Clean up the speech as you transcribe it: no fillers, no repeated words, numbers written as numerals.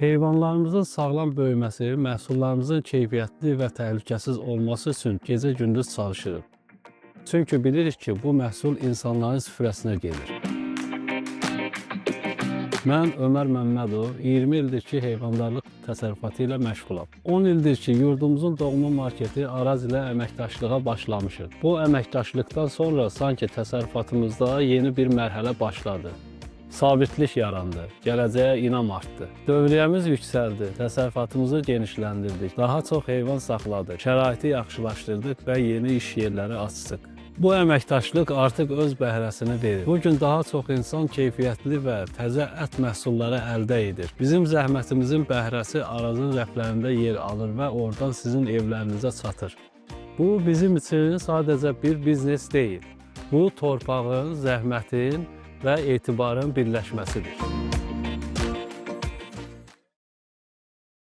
Heyvanlarımızın sağlam böyüməsi, məhsullarımızın keyfiyyətli və təhlükəsiz olması üçün gecə-gündüz çalışırıq. Çünki bilirik ki, bu məhsul insanların süfrəsinə gedir. Mən Ömər Məmmədov, 20 ildir ki, heyvandarlıq təsərrüfatı ilə məşğulam. 10 ildir ki, yurdumuzun doğma marketi Araz ilə əməkdaşlığa başlamışıq. Bu əməkdaşlıqdan sonra sanki təsərrüfatımızda yeni bir mərhələ başladı. Sabitlik yarandı, gələcəyə inam artdı. Dövriyyəmiz yüksəldi, təsərrüfatımızı genişləndirdik, daha çox heyvan saxladıq, şəraiti yaxşılaşdırdıq və yeni iş yerləri açdıq. Bu əməkdaşlıq artıq öz bəhrəsini verir. Bugün daha çox insan keyfiyyətli və təzə ət məhsulları əldə edir. Bizim zəhmətimizin bəhrəsi Arazın rəflərində yer alır və oradan sizin evlərinizə çatır. Bu bizim üçün sadəcə bir biznes deyil. Bu torpağın, zəhmətin və etibarın birləşməsidir.